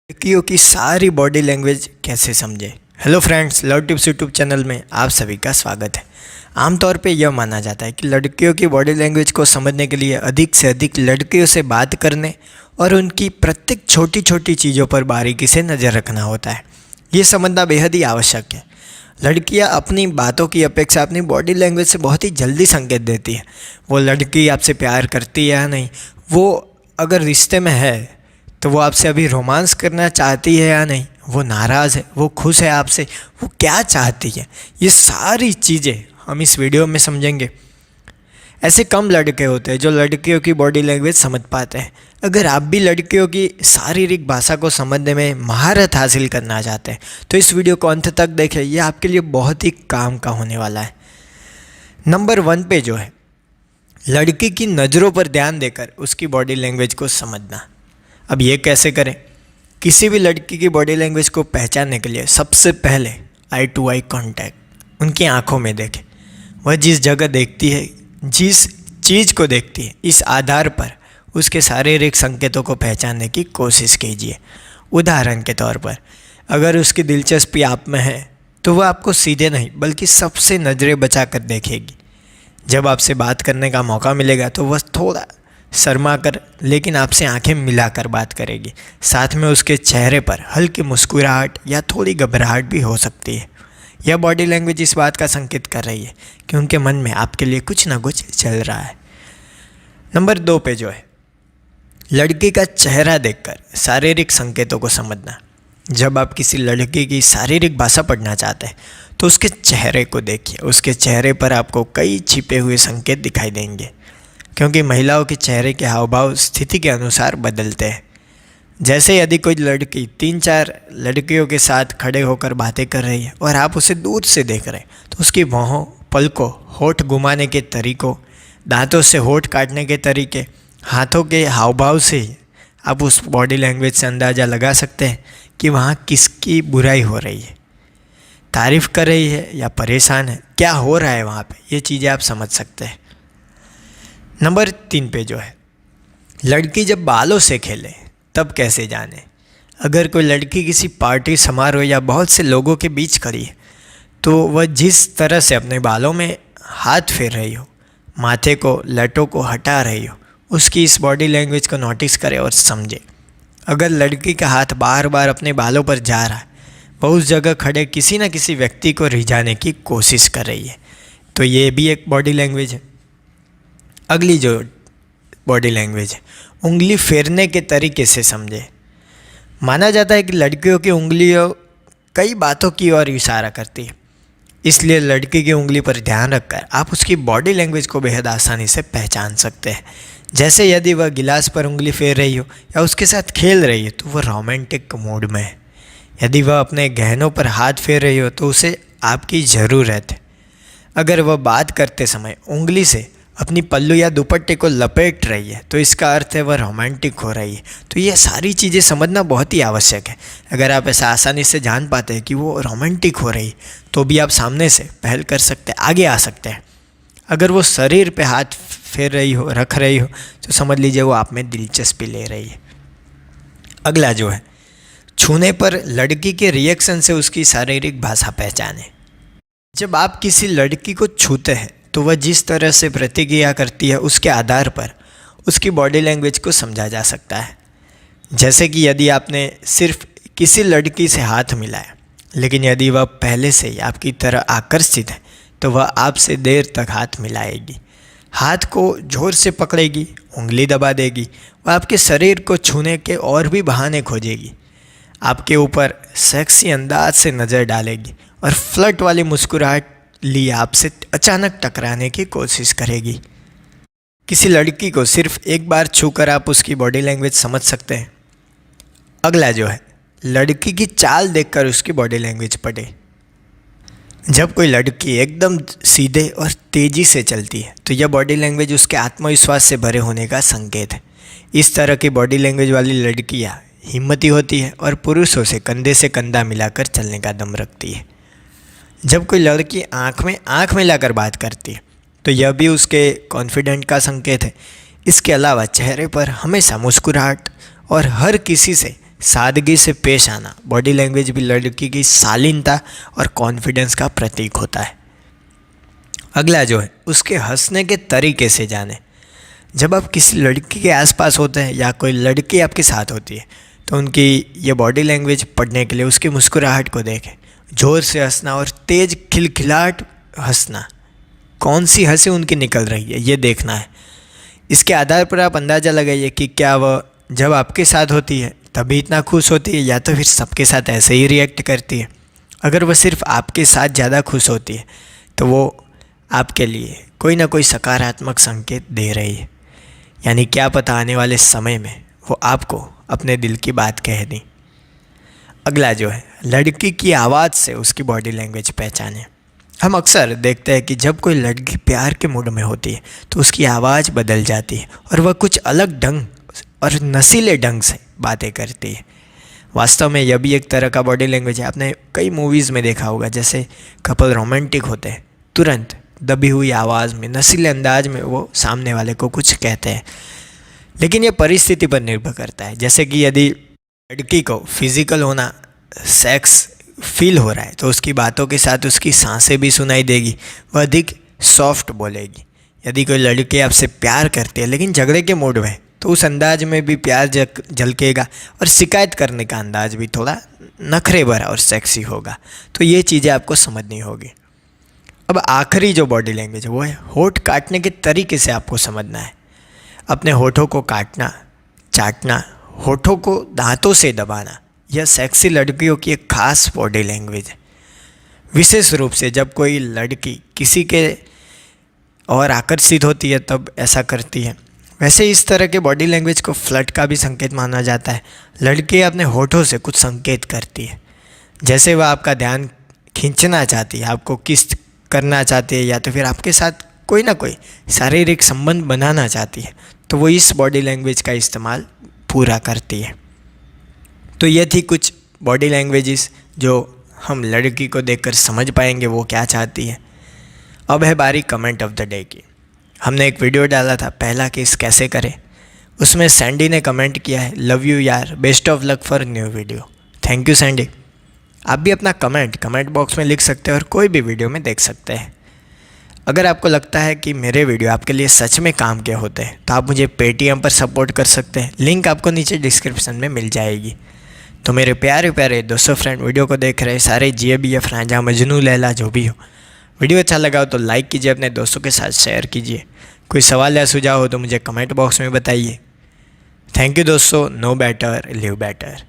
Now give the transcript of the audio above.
लड़कियों की सारी बॉडी लैंग्वेज कैसे समझे। Hello friends, love tips YouTube channel में आप सभी का स्वागत है। आमतौर पे यह माना जाता है कि लड़कियों की बॉडी लैंग्वेज को समझने के लिए अधिक से अधिक लड़कियों से बात करने और उनकी प्रत्येक छोटी छोटी चीज़ों पर बारीकी से नज़र रखना होता है। ये समझना बेहद ही आवश्यक है। लड़कियां अपनी बातों की अपेक्षा अपनी बॉडी लैंग्वेज से बहुत ही जल्दी संकेत देती है। वो लड़की आपसे प्यार करती है या नहीं, वो अगर रिश्ते में है तो वो आपसे अभी रोमांस करना चाहती है या नहीं, वो नाराज़ है, वो खुश है आपसे, वो क्या चाहती है, ये सारी चीज़ें हम इस वीडियो में समझेंगे। ऐसे कम लड़के होते हैं जो लड़कियों की बॉडी लैंग्वेज समझ पाते हैं। अगर आप भी लड़कियों की शारीरिक भाषा को समझने में महारत हासिल करना चाहते हैं तो इस वीडियो को अंत तक देखें, ये आपके लिए बहुत ही काम का होने वाला है। नंबर 1 पे जो है, लड़की की नज़रों पर ध्यान देकर उसकी बॉडी लैंग्वेज को समझना। अब ये कैसे करें? किसी भी लड़की की बॉडी लैंग्वेज को पहचानने के लिए सबसे पहले आई टू आई कांटेक्ट उनकी आंखों में देखें। वह जिस जगह देखती है, जिस चीज़ को देखती है, इस आधार पर उसके शारीरिक संकेतों को पहचानने की कोशिश कीजिए। उदाहरण के तौर पर, अगर उसकी दिलचस्पी आप में है तो वह आपको सीधे नहीं बल्कि सबसे नज़रें बचा कर देखेगी। जब आपसे बात करने का मौका मिलेगा तो वह थोड़ा शर्मा कर लेकिन आपसे आंखें मिलाकर बात करेगी। साथ में उसके चेहरे पर हल्की मुस्कुराहट या थोड़ी घबराहट भी हो सकती है। यह बॉडी लैंग्वेज इस बात का संकेत कर रही है कि उनके मन में आपके लिए कुछ ना कुछ चल रहा है। नंबर 2 पे जो है, लड़की का चेहरा देखकर शारीरिक संकेतों को समझना। जब आप किसी लड़की की शारीरिक भाषा पढ़ना चाहते हैं तो उसके चेहरे को देखिए। उसके चेहरे पर आपको कई छिपे हुए संकेत दिखाई देंगे, क्योंकि महिलाओं के चेहरे के हाव भाव स्थिति के अनुसार बदलते हैं। जैसे यदि कोई लड़की 3-4 लड़कियों के साथ खड़े होकर बातें कर रही है और आप उसे दूर से देख रहे हैं तो उसकी भौहों, पलकों, होठ घुमाने के तरीकों, दांतों से होठ काटने के तरीके, हाथों के हाव भाव से ही आप उस बॉडी लैंग्वेज से अंदाज़ा लगा सकते हैं कि वहाँ किसकी बुराई हो रही है, तारीफ़ कर रही है या परेशान है, क्या हो रहा है वहाँ पे, ये चीज़ें आप समझ सकते हैं। नंबर 3 पे जो है, लड़की जब बालों से खेले तब कैसे जाने। अगर कोई लड़की किसी पार्टी, समारोह या बहुत से लोगों के बीच खड़ी है तो वह जिस तरह से अपने बालों में हाथ फेर रही हो, माथे को, लटों को हटा रही हो, उसकी इस बॉडी लैंग्वेज को नोटिस करें और समझे। अगर लड़की का हाथ बार बार अपने बालों पर जा रहा है, वह उस जगह खड़े किसी न किसी व्यक्ति को रिझाने की कोशिश कर रही है, तो ये भी एक बॉडी लैंग्वेज है। अगली जो बॉडी लैंग्वेज है, उंगली फेरने के तरीके से समझे। माना जाता है कि लड़कियों की उंगलियों कई बातों की ओर इशारा करती है, इसलिए लड़की की उंगली पर ध्यान रखकर आप उसकी बॉडी लैंग्वेज को बेहद आसानी से पहचान सकते हैं। जैसे यदि वह गिलास पर उंगली फेर रही हो या उसके साथ खेल रही है तो वह रोमांटिक मूड में है। यदि वह अपने गहनों पर हाथ फेर रही हो तो उसे आपकी ज़रूरत है। अगर वह बात करते समय उंगली से अपनी पल्लू या दुपट्टे को लपेट रही है तो इसका अर्थ है वह रोमांटिक हो रही है। तो ये सारी चीज़ें समझना बहुत ही आवश्यक है। अगर आप ऐसा आसानी से जान पाते हैं कि वो रोमांटिक हो रही तो भी आप सामने से पहल कर सकते हैं, आगे आ सकते हैं। अगर वो शरीर पे हाथ फेर रही हो, रख रही हो, तो समझ लीजिए वो आप में दिलचस्पी ले रही है। अगला जो है, छूने पर लड़की के रिएक्शन से उसकी शारीरिक भाषा पहचाने। जब आप किसी लड़की को छूते हैं तो वह जिस तरह से प्रतिक्रिया करती है उसके आधार पर उसकी बॉडी लैंग्वेज को समझा जा सकता है। जैसे कि यदि आपने सिर्फ किसी लड़की से हाथ मिलाया, लेकिन यदि वह पहले से ही आपकी तरह आकर्षित है तो वह आपसे देर तक हाथ मिलाएगी, हाथ को जोर से पकड़ेगी, उंगली दबा देगी, वह आपके शरीर को छूने के और भी बहाने खोजेगी, आपके ऊपर सेक्सी अंदाज से नज़र डालेगी और फ्लर्ट वाली मुस्कुराहट लिए आपसे अचानक टकराने की कोशिश करेगी। किसी लड़की को सिर्फ एक बार छूकर आप उसकी बॉडी लैंग्वेज समझ सकते हैं। अगला जो है, लड़की की चाल देखकर उसकी बॉडी लैंग्वेज पढ़े। जब कोई लड़की एकदम सीधे और तेज़ी से चलती है तो यह बॉडी लैंग्वेज उसके आत्मविश्वास से भरे होने का संकेत है। इस तरह की बॉडी लैंग्वेज वाली लड़कियां हिम्मती होती है और पुरुषों से कंधा मिलाकर चलने का दम रखती है। जब कोई लड़की आँख में आँख मिलाकर बात करती है तो यह भी उसके कॉन्फिडेंट का संकेत है। इसके अलावा चेहरे पर हमेशा मुस्कुराहट और हर किसी से सादगी से पेश आना, बॉडी लैंग्वेज भी लड़की की शालीनता और कॉन्फिडेंस का प्रतीक होता है। अगला जो है उसके हंसने के तरीके से जाने। जब आप किसी लड़की के आसपास होते हैं या कोई लड़की आपके साथ होती है तो उनकी ये बॉडी लैंग्वेज पढ़ने के लिए उसकी मुस्कुराहट को देखें। ज़ोर से हंसना और तेज़ खिलखिलाहट हंसना, कौन सी हंसी उनकी निकल रही है ये देखना है। इसके आधार पर आप अंदाज़ा लगाइए कि क्या वह जब आपके साथ होती है तभी इतना खुश होती है या तो फिर सबके साथ ऐसे ही रिएक्ट करती है। अगर वह सिर्फ आपके साथ ज़्यादा खुश होती है तो वो आपके लिए कोई ना कोई सकारात्मक संकेत दे रही है, यानी क्या पता आने वाले समय में वो आपको अपने दिल की बात कह दी। अगला जो है लड़की की आवाज़ से उसकी बॉडी लैंग्वेज पहचाने। हम अक्सर देखते हैं कि जब कोई लड़की प्यार के मूड में होती है तो उसकी आवाज़ बदल जाती है और वह कुछ अलग ढंग और नशीले ढंग से बातें करती है। वास्तव में यह भी एक तरह का बॉडी लैंग्वेज है। आपने कई मूवीज़ में देखा होगा, जैसे कपल रोमांटिक होते हैं, तुरंत दबी हुई आवाज़ में नशीले अंदाज में वो सामने वाले को कुछ कहते हैं। लेकिन ये परिस्थिति पर निर्भर करता है। जैसे कि यदि लड़की को फिज़िकल होना, सेक्स फील हो रहा है तो उसकी बातों के साथ उसकी सांसें भी सुनाई देगी, वह अधिक सॉफ्ट बोलेगी। यदि कोई लड़की आपसे प्यार करती है लेकिन झगड़े के मूड में, तो उस अंदाज में भी प्यार झलकेगा और शिकायत करने का अंदाज भी थोड़ा नखरे भरा और सेक्सी होगा। तो ये चीज़ें आपको समझनी होगी। अब आखिरी जो बॉडी लैंग्वेज है वो है होठ काटने के तरीके से आपको समझना है। अपने होठों को काटना, चाटना, होठों को दांतों से दबाना, यह सेक्सी लड़कियों की एक खास बॉडी लैंग्वेज है। विशेष रूप से जब कोई लड़की किसी के और आकर्षित होती है तब ऐसा करती है। वैसे इस तरह के बॉडी लैंग्वेज को फ्लर्ट का भी संकेत माना जाता है। लड़की अपने होठों से कुछ संकेत करती है, जैसे वह आपका ध्यान खींचना चाहती है, आपको किस करना चाहती है या तो फिर आपके साथ कोई ना कोई शारीरिक संबंध बनाना चाहती है, तो वो इस बॉडी लैंग्वेज का इस्तेमाल पूरा करती है। तो ये थी कुछ बॉडी लैंग्वेजेस जो हम लड़की को देखकर समझ पाएंगे वो क्या चाहती है। अब है बारी कमेंट ऑफ द डे की। हमने एक वीडियो डाला था पहला किस कैसे करें, उसमें सैंडी ने कमेंट किया है, लव यू यार, best of luck for new video. Thank you Sandy. आप भी अपना कमेंट बॉक्स में लिख सकते हैं और कोई भी वीडियो में देख सकते हैं। अगर आपको लगता है कि मेरे वीडियो आपके लिए सच में काम के होते हैं तो आप मुझे पेटीएम पर सपोर्ट कर सकते हैं, लिंक आपको नीचे डिस्क्रिप्शन में मिल जाएगी। तो मेरे प्यारे प्यारे दोस्तों, फ्रेंड, वीडियो को देख रहे सारे GABF, रांझा, मजनू, लैला जो भी हो, वीडियो अच्छा लगा हो तो लाइक कीजिए, अपने दोस्तों के साथ शेयर कीजिए। कोई सवाल या सुझाव हो तो मुझे कमेंट बॉक्स में बताइए। थैंक यू दोस्तों। Know better live better.